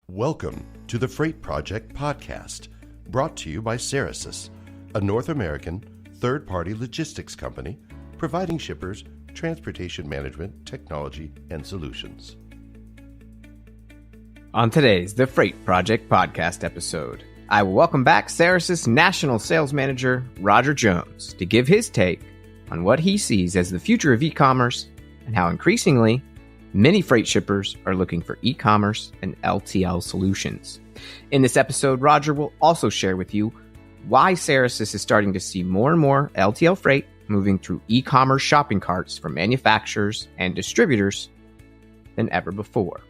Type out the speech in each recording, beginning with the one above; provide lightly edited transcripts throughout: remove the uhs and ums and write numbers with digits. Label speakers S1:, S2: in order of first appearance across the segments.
S1: Welcome to the Freight Project podcast, brought to you by Cerasis, a North American third-party logistics company providing shippers transportation management technology and solutions.
S2: On today's The Freight Project podcast episode, I will welcome back Cerasis National Sales Manager Roger Jones to give his take on what he sees as the future of e-commerce and how increasingly many freight shippers are looking for e-commerce and LTL solutions. In this episode, Roger will also share with you why Cerasis is starting to see more and more LTL freight moving through e-commerce shopping carts for manufacturers and distributors than ever before.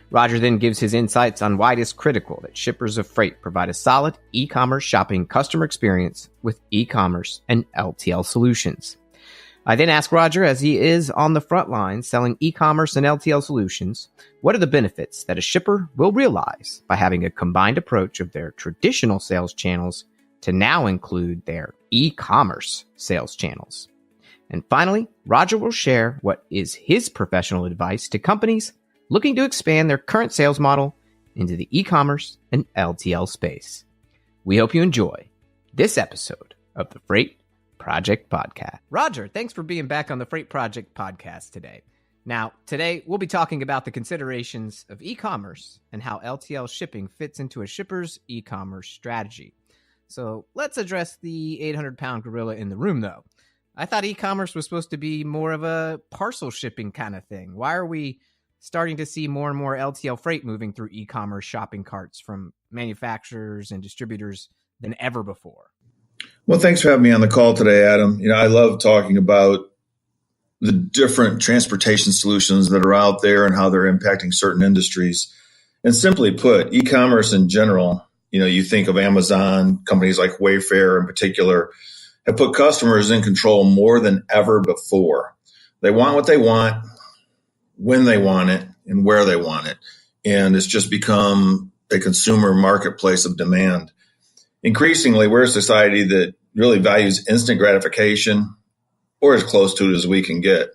S2: Roger then gives his insights on why it is critical that shippers of freight provide a solid e-commerce shopping customer experience with e-commerce and LTL solutions. I then ask Roger, as he is on the front line selling e-commerce and LTL solutions, what are the benefits that a shipper will realize by having a combined approach of their traditional sales channels to now include their e-commerce sales channels. And finally, Roger will share what is his professional advice to companies looking to expand their current sales model into the e-commerce and LTL space. We hope you enjoy this episode of the Freight Project Podcast. Roger, thanks for being back on the Freight Project Podcast today. Now, today we'll be talking about the considerations of e-commerce and how LTL shipping fits into a shipper's e-commerce strategy. So let's address the 800-pound gorilla in the room, though. I thought e-commerce was supposed to be more of a parcel shipping kind of thing. Why are we starting to see more and more LTL freight moving through e-commerce shopping carts from manufacturers and distributors than ever before?
S3: Well, thanks for having me on the call today, Adam. I love talking about the different transportation solutions that are out there and how they're impacting certain industries. And simply put, e-commerce in general, you think of Amazon, companies like Wayfair in particular, have put customers in control more than ever before. They want what they want, when they want it, and where they want it. And it's just become a consumer marketplace of demand. Increasingly, we're a society that really values instant gratification, or as close to it as we can get.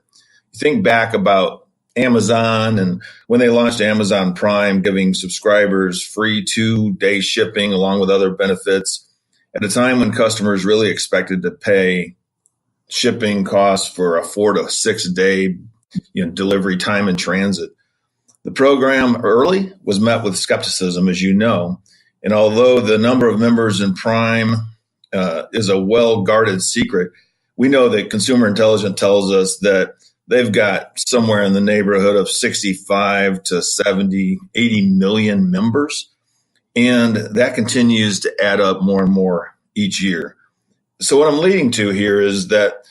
S3: You think back about Amazon and when they launched Amazon Prime, giving subscribers free 2-day shipping along with other benefits at a time when customers really expected to pay shipping costs for a 4 to 6 day delivery time in transit. The program early was met with skepticism, as you know. And although the number of members in Prime is a well-guarded secret, we know that consumer intelligence tells us that they've got somewhere in the neighborhood of 65 to 70, 80 million members. And that continues to add up more and more each year. So what I'm leading to here is that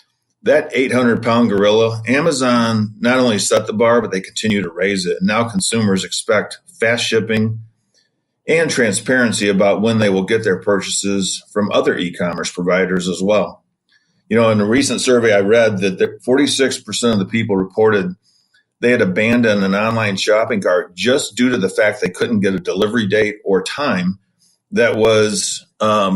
S3: 800-pound gorilla, Amazon not only set the bar, but they continue to raise it. And now consumers expect fast shipping and transparency about when they will get their purchases from other e-commerce providers as well. In a recent survey, I read that 46% of the people reported they had abandoned an online shopping cart just due to the fact they couldn't get a delivery date or time that was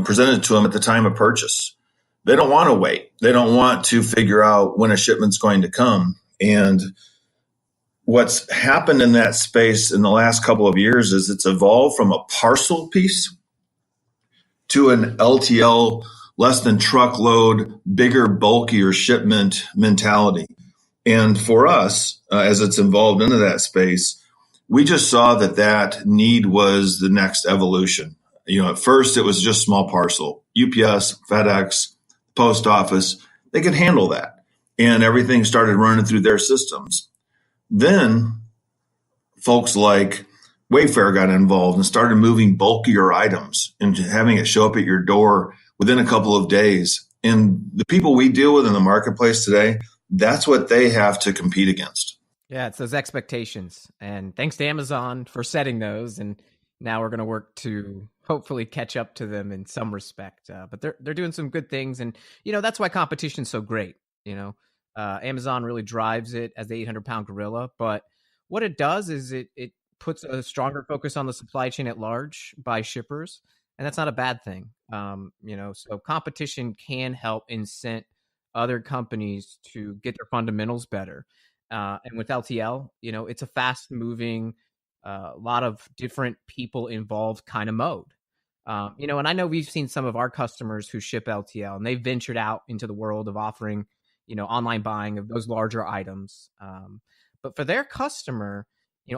S3: presented to them at the time of purchase. They don't want to wait. They don't want to figure out when a shipment's going to come. And what's happened in that space in the last couple of years is it's evolved from a parcel piece to an LTL, less than truckload, bigger, bulkier shipment mentality. And for us, as it's evolved into that space, we just saw that need was the next evolution. At first it was just small parcel, UPS, FedEx, post office, they could handle that. And everything started running through their systems. Then folks like Wayfair got involved and started moving bulkier items and having it show up at your door within a couple of days. And the people we deal with in the marketplace today, that's what they have to compete against.
S2: Yeah, it's those expectations. And thanks to Amazon for setting those. And now we're going to work to hopefully catch up to them in some respect. But they're doing some good things. And, that's why competition's so great. Amazon really drives it as the 800-pound gorilla. But what it does is it puts a stronger focus on the supply chain at large by shippers. And that's not a bad thing. So competition can help incent other companies to get their fundamentals better. And with LTL, it's a fast moving a lot of different people involved kind of mode. And I know we've seen some of our customers who ship LTL, and they've ventured out into the world of offering, online buying of those larger items. But for their customer,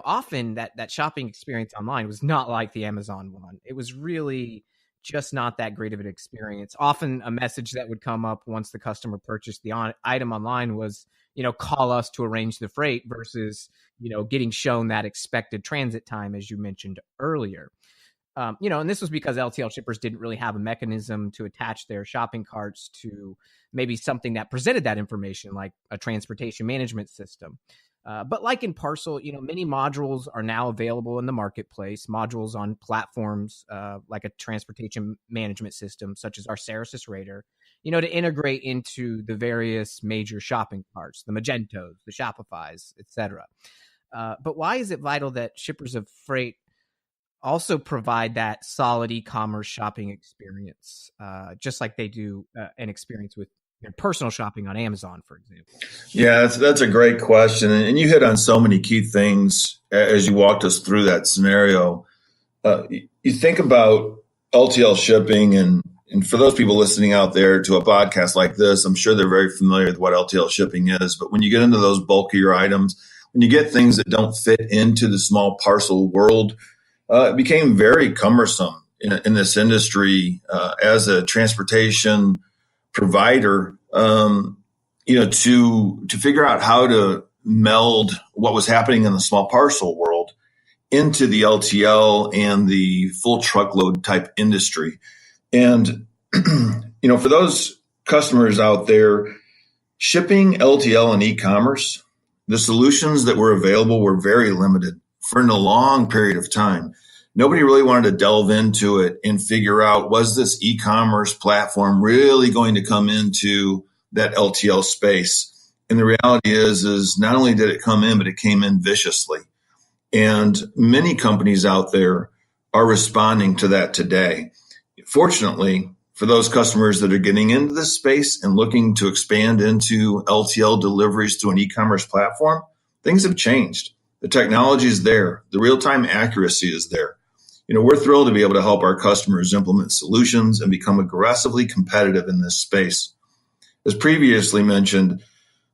S2: often that shopping experience online was not like the Amazon one. It was really just not that great of an experience. Often a message that would come up once the customer purchased the item online was, call us to arrange the freight versus, getting shown that expected transit time, as you mentioned earlier. And this was because LTL shippers didn't really have a mechanism to attach their shopping carts to maybe something that presented that information, like a transportation management system. But like in parcel, many modules are now available in the marketplace, modules on platforms like a transportation management system, such as our Cerasis Radar, to integrate into the various major shopping carts, the Magentos, the Shopifys, etc. But why is it vital that shippers of freight also provide that solid e-commerce shopping experience, just like they do an experience with personal shopping on Amazon, for example?
S3: Yeah, that's a great question. And you hit on so many key things as you walked us through that scenario. You think about LTL shipping, and for those people listening out there to a podcast like this, I'm sure they're very familiar with what LTL shipping is. But when you get into those bulkier items, when you get things that don't fit into the small parcel world, it became very cumbersome in this industry as a transportation provider, to figure out how to meld what was happening in the small parcel world into the LTL and the full truckload type industry. And, for those customers out there, shipping LTL and e-commerce, the solutions that were available were very limited for a long period of time. Nobody really wanted to delve into it and figure out, was this e-commerce platform really going to come into that LTL space? And the reality is not only did it come in, but it came in viciously. And many companies out there are responding to that today. Fortunately, for those customers that are getting into this space and looking to expand into LTL deliveries through an e-commerce platform, things have changed. The technology is there. The real-time accuracy is there. We're thrilled to be able to help our customers implement solutions and become aggressively competitive in this space. As previously mentioned,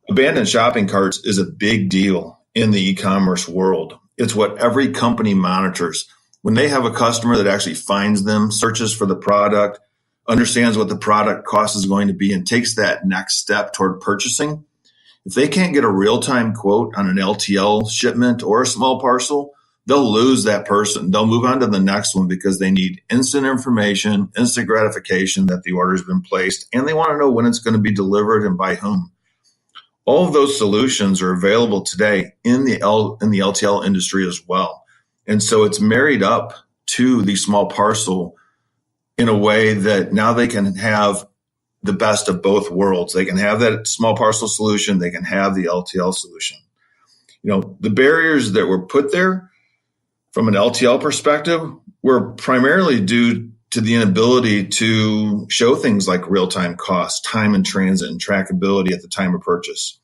S3: abandoned shopping carts is a big deal in the e-commerce world. It's what every company monitors. When they have a customer that actually finds them, searches for the product, understands what the product cost is going to be, and takes that next step toward purchasing, if they can't get a real-time quote on an LTL shipment or a small parcel, they'll lose that person. They'll move on to the next one because they need instant information, instant gratification that the order has been placed, and they want to know when it's going to be delivered and by whom. All of those solutions are available today in the LTL industry as well. And so it's married up to the small parcel in a way that now they can have the best of both worlds. They can have that small parcel solution. They can have the LTL solution. The barriers that were put there from an LTL perspective were primarily due to the inability to show things like real-time cost, time in transit, and trackability at the time of purchase.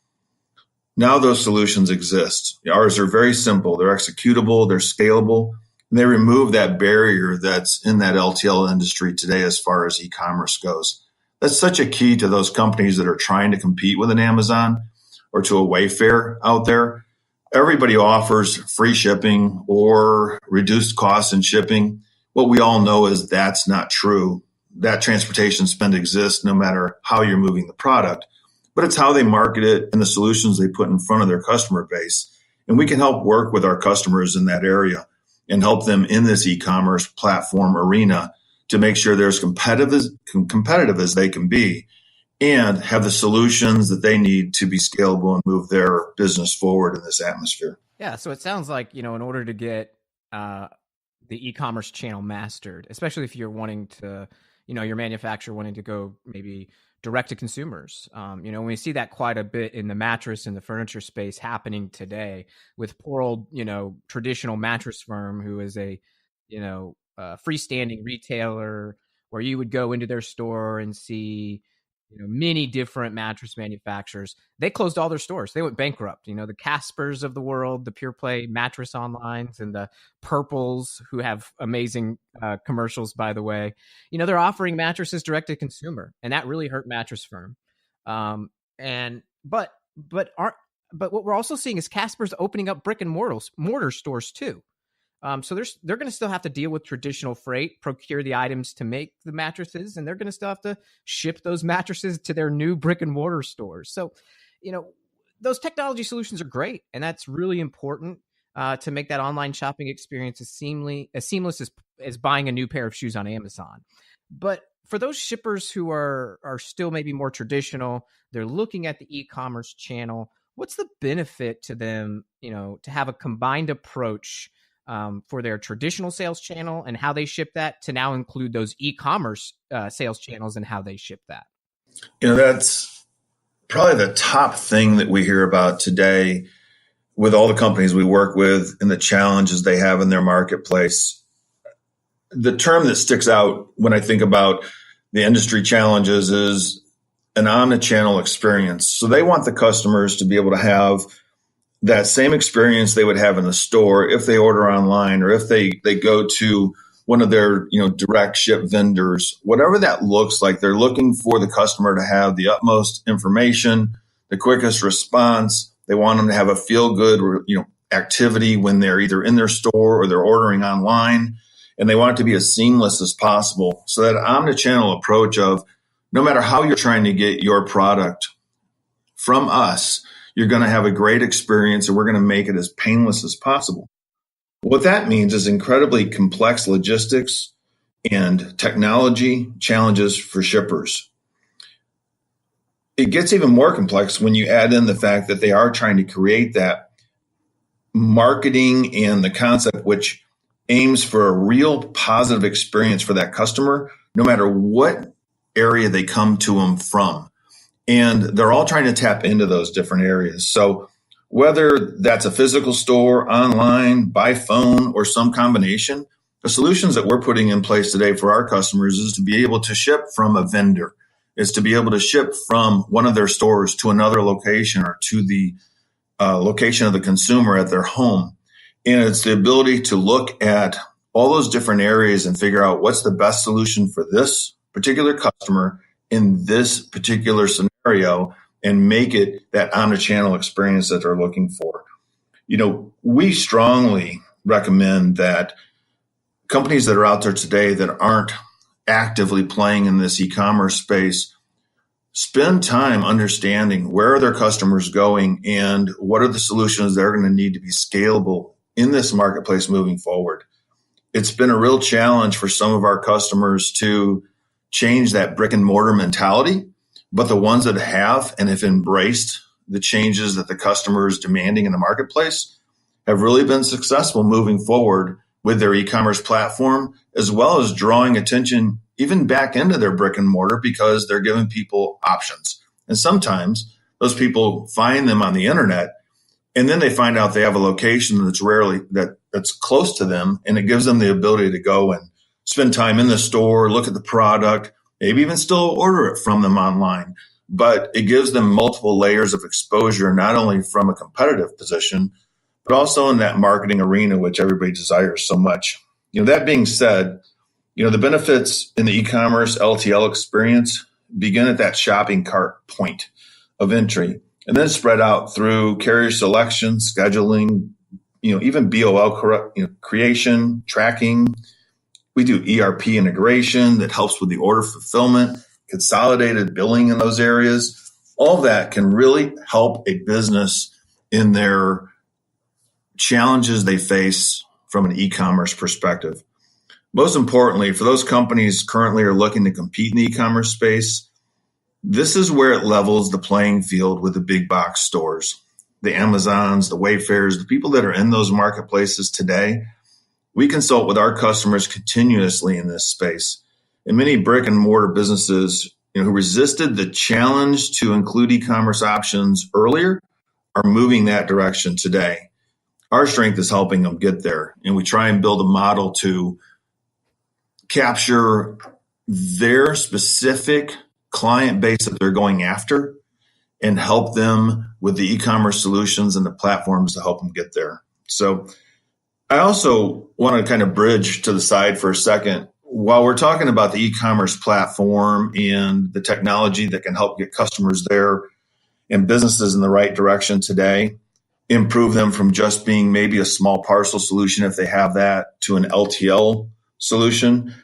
S3: Now those solutions exist. Ours are very simple. They're executable. They're scalable. And they remove that barrier that's in that LTL industry today as far as e-commerce goes. That's such a key to those companies that are trying to compete with an Amazon or to a Wayfair out there. Everybody offers free shipping or reduced costs in shipping. What we all know is that's not true. That transportation spend exists no matter how you're moving the product, but it's how they market it and the solutions they put in front of their customer base. And we can help work with our customers in that area and help them in this e-commerce platform arena to make sure they're as competitive as they can be and have the solutions that they need to be scalable and move their business forward in this atmosphere.
S2: Yeah, so it sounds like, in order to get the e-commerce channel mastered, especially if you're wanting to, your manufacturer wanting to go maybe direct to consumers. We see that quite a bit in the mattress and the furniture space happening today with poor old, traditional mattress firm who is a, freestanding retailer where you would go into their store and see many different mattress manufacturers. They closed all their stores. They went bankrupt. The Caspers of the world, the pure play mattress onlines, and the Purples, who have amazing commercials, by the way. They're offering mattresses direct to consumer, and that really hurt Mattress Firm. But what we're also seeing is Casper's opening up brick and mortar stores too. So they're going to still have to deal with traditional freight, procure the items to make the mattresses, and they're going to still have to ship those mattresses to their new brick and mortar stores. So, those technology solutions are great, and that's really important to make that online shopping experience as seamless as buying a new pair of shoes on Amazon. But for those shippers who are still maybe more traditional, they're looking at the e-commerce channel. What's the benefit to them, to have a combined approach for their traditional sales channel and how they ship that to now include those e-commerce sales channels and how they ship that?
S3: That's probably the top thing that we hear about today with all the companies we work with and the challenges they have in their marketplace. The term that sticks out when I think about the industry challenges is an omnichannel experience. So they want the customers to be able to have that same experience they would have in the store if they order online or if they go to one of their direct ship vendors, whatever that looks like. They're looking for the customer to have the utmost information, the quickest response. They want them to have a feel good activity when they're either in their store or they're ordering online, and they want it to be as seamless as possible. So that omnichannel approach of no matter how you're trying to get your product from us, you're going to have a great experience, and we're going to make it as painless as possible. What that means is incredibly complex logistics and technology challenges for shippers. It gets even more complex when you add in the fact that they are trying to create that marketing and the concept which aims for a real positive experience for that customer, no matter what area they come to them from. And they're all trying to tap into those different areas. So whether that's a physical store, online, by phone, or some combination, the solutions that we're putting in place today for our customers is to be able to ship from a vendor, is to be able to ship from one of their stores to another location or to the location of the consumer at their home. And it's the ability to look at all those different areas and figure out what's the best solution for this particular customer in this particular scenario and make it that omnichannel experience that they're looking for. We strongly recommend that companies that are out there today that aren't actively playing in this e-commerce space spend time understanding where are their customers going and what are the solutions they're going to need to be scalable in this marketplace moving forward. It's been a real challenge for some of our customers to change that brick and mortar mentality, but the ones that have and have embraced the changes that the customer is demanding in the marketplace have really been successful moving forward with their e-commerce platform, as well as drawing attention even back into their brick and mortar because they're giving people options. And sometimes those people find them on the internet, and then they find out they have a location that's close to them, and it gives them the ability to go and spend time in the store, look at the product, maybe even still order it from them online. But it gives them multiple layers of exposure, not only from a competitive position, but also in that marketing arena, which everybody desires so much. That being said, the benefits in the e-commerce LTL experience begin at that shopping cart point of entry and then spread out through carrier selection, scheduling, even BOL creation, tracking. We do ERP integration that helps with the order fulfillment, consolidated billing in those areas. All of that can really help a business in their challenges they face from an e-commerce perspective. Most importantly, for those companies currently are looking to compete in the e-commerce space, this is where it levels the playing field with the big box stores, the Amazons, the Wayfairs, the people that are in those marketplaces today. We consult with our customers continuously in this space. And many brick and mortar businesses who resisted the challenge to include e-commerce options earlier are moving that direction today. Our strength is helping them get there. And we try and build a model to capture their specific client base that they're going after and help them with the e-commerce solutions and the platforms to help them get there. So I also want to kind of bridge to the side for a second. While we're talking about the e-commerce platform and the technology that can help get customers there and businesses in the right direction today, improve them from just being maybe a small parcel solution if they have that to an LTL solution,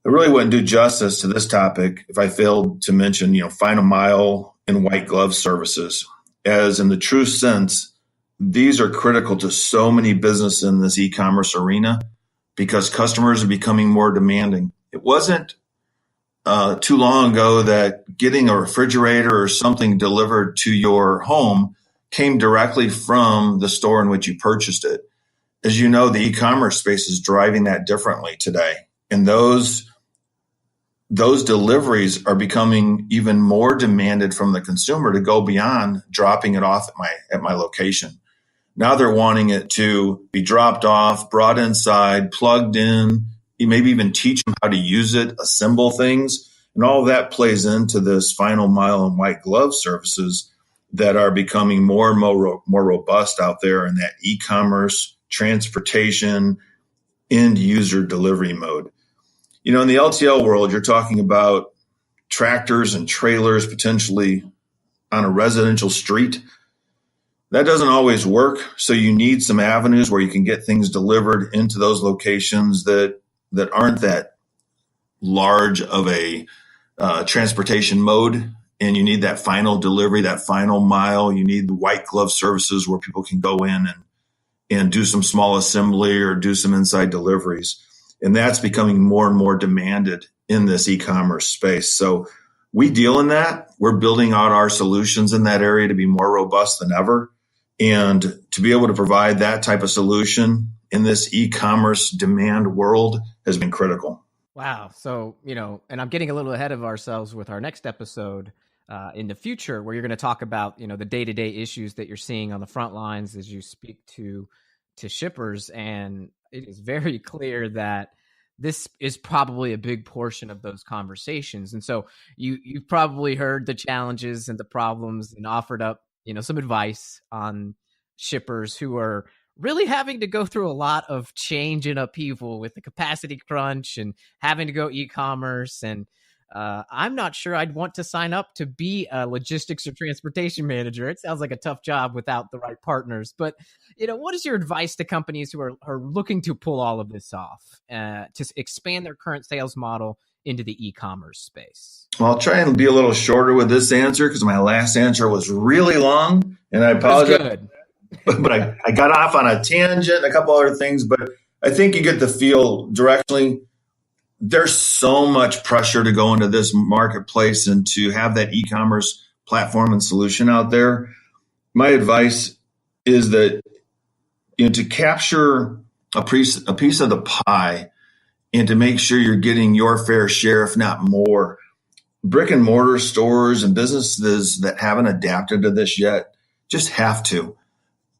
S3: I really wouldn't do justice to this topic if I failed to mention, final mile and white glove services. As in the true sense, these are critical to so many businesses in this e-commerce arena because customers are becoming more demanding. It wasn't too long ago that getting a refrigerator or something delivered to your home came directly from the store in which you purchased it. As you know, the e-commerce space is driving that differently today. And those deliveries are becoming even more demanded from the consumer to go beyond dropping it off at my location. Now they're wanting it to be dropped off, brought inside, plugged in. You maybe even teach them how to use it, assemble things. And all of that plays into this final mile and white glove services that are becoming more and more robust out there in that e-commerce, transportation, end user delivery mode. In the LTL world, you're talking about tractors and trailers potentially on a residential street. That doesn't always work. So you need some avenues where you can get things delivered into those locations that aren't that large of a transportation mode. And you need that final delivery, that final mile. You need the white glove services where people can go in and do some small assembly or do some inside deliveries. And that's becoming more and more demanded in this e-commerce space. So we deal in that. We're building out our solutions in that area to be more robust than ever. And to be able to provide that type of solution in this e-commerce demand world has been critical.
S2: Wow. So, and I'm getting a little ahead of ourselves with our next episode in the future, where you're going to talk about, the day-to-day issues that you're seeing on the front lines as you speak to shippers. And it is very clear that this is probably a big portion of those conversations. And so you've probably heard the challenges and the problems and offered up, some advice on shippers who are really having to go through a lot of change and upheaval with the capacity crunch and having to go e-commerce. And I'm not sure I'd want to sign up to be a logistics or transportation manager. It sounds like a tough job without the right partners. But, what is your advice to companies who are looking to pull all of this off to expand their current sales model into the e-commerce space?
S3: Well, I'll try and be a little shorter with this answer because my last answer was really long, and I apologize.
S2: Good.
S3: But I got off on a tangent and a couple other things, but I think you get the feel directionally. There's so much pressure to go into this marketplace and to have that e-commerce platform and solution out there. My advice is that to capture a piece of the pie and to make sure you're getting your fair share, if not more, brick and mortar stores and businesses that haven't adapted to this yet just have to.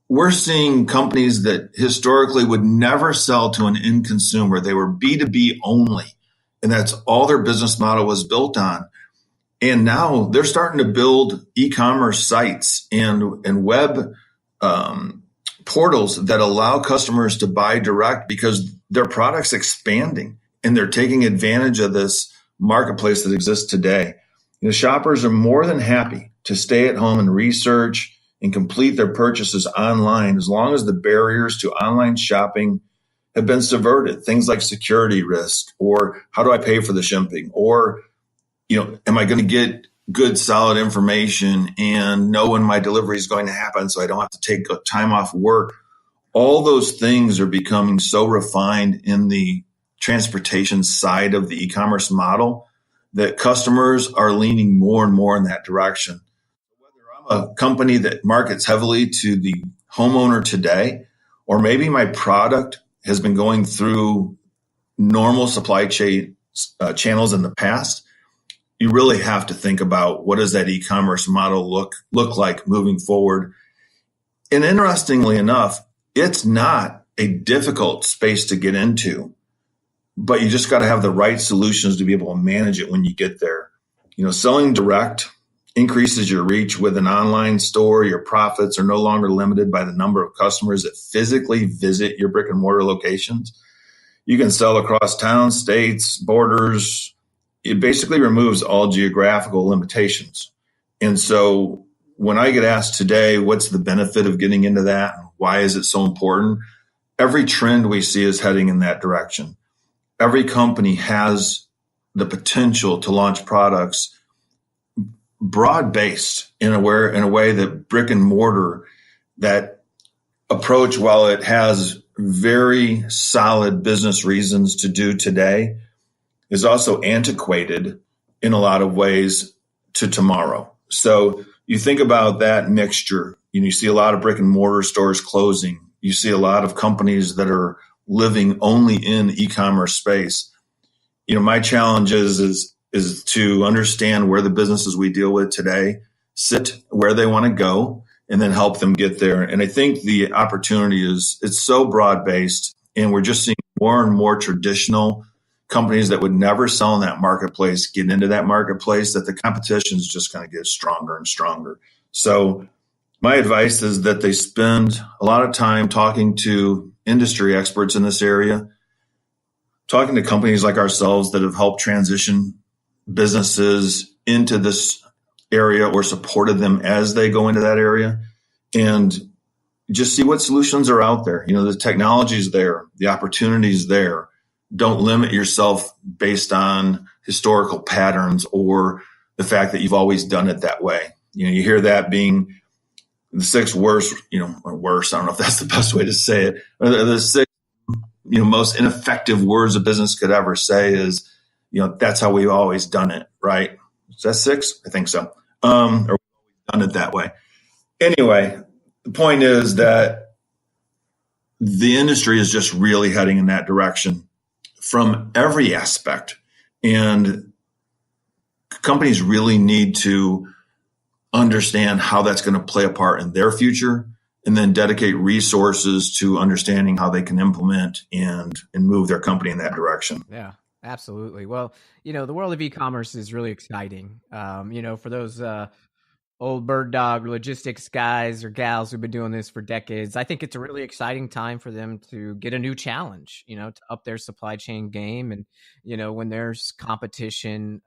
S3: We're seeing companies that historically would never sell to an end consumer. They were B2B only, and that's all their business model was built on. And now they're starting to build e-commerce sites and web portals that allow customers to buy direct because their product's expanding and they're taking advantage of this marketplace that exists today. Shoppers are more than happy to stay at home and research and complete their purchases online as long as the barriers to online shopping have been subverted. Things like security risk, or how do I pay for the shipping, or am I going to get good, solid information and know when my delivery is going to happen so I don't have to take time off work. All those things are becoming so refined in the transportation side of the e-commerce model that customers are leaning more and more in that direction. Whether I'm a company that markets heavily to the homeowner today, or maybe my product has been going through normal supply chain channels in the past, you really have to think about what does that e-commerce model look like moving forward. And interestingly enough, it's not a difficult space to get into, but you just got to have the right solutions to be able to manage it when you get there. Selling direct increases your reach with an online store. Your profits are no longer limited by the number of customers that physically visit your brick and mortar locations. You can sell across towns, states, borders. It basically removes all geographical limitations. And so when I get asked today, what's the benefit of getting into that? Why is it so important? Every trend we see is heading in that direction. Every company has the potential to launch products broad-based in a way that brick and mortar, that approach, while it has very solid business reasons to do today, is also antiquated in a lot of ways to tomorrow. So you think about that mixture, you see a lot of brick and mortar stores closing. You see a lot of companies that are living only in e-commerce space. My challenge is to understand where the businesses we deal with today sit, where they want to go, and then help them get there. And I think the opportunity it's so broad-based, and we're just seeing more and more traditional companies that would never sell in that marketplace get into that marketplace, that the competition is just going to get stronger and stronger. So my advice is that they spend a lot of time talking to industry experts in this area, talking to companies like ourselves that have helped transition businesses into this area or supported them as they go into that area, and just see what solutions are out there. The technology is there, the opportunity is there. Don't limit yourself based on historical patterns or the fact that you've always done it that way. You hear that being the six worst, or worse, I don't know if that's the best way to say it. The six, most ineffective words a business could ever say is, that's how we've always done it, right? Is that six? I think so. Or we've always done it that way. Anyway, the point is that the industry is just really heading in that direction from every aspect. And companies really need to understand how that's going to play a part in their future, and then dedicate resources to understanding how they can implement and move their company in that direction.
S2: Yeah, absolutely. Well, the world of e-commerce is really exciting. For those old bird dog logistics guys or gals who've been doing this for decades, I think it's a really exciting time for them to get a new challenge, to up their supply chain game. And, when there's competition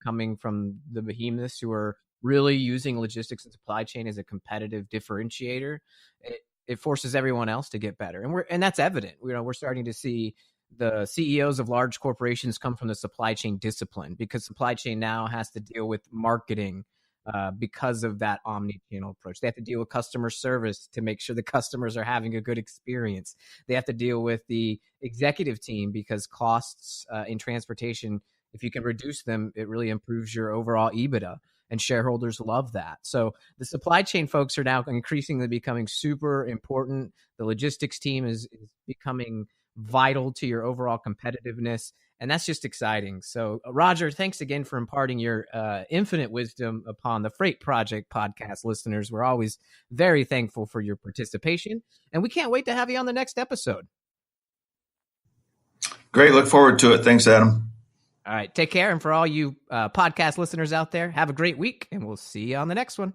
S2: coming from the behemoths who are really using logistics and supply chain as a competitive differentiator, it forces everyone else to get better. And that's evident. We're starting to see the CEOs of large corporations come from the supply chain discipline, because supply chain now has to deal with marketing because of that omni-channel approach. They have to deal with customer service to make sure the customers are having a good experience. They have to deal with the executive team because costs in transportation, if you can reduce them, it really improves your overall EBITDA, and shareholders love that. So the supply chain folks are now increasingly becoming super important. The logistics team is becoming vital to your overall competitiveness. And that's just exciting. So, Roger, thanks again for imparting your infinite wisdom upon the Freight Project podcast listeners. We're always very thankful for your participation, and we can't wait to have you on the next episode.
S3: Great. Look forward to it. Thanks, Adam.
S2: All right. Take care. And for all you podcast listeners out there, have a great week, and we'll see you on the next one.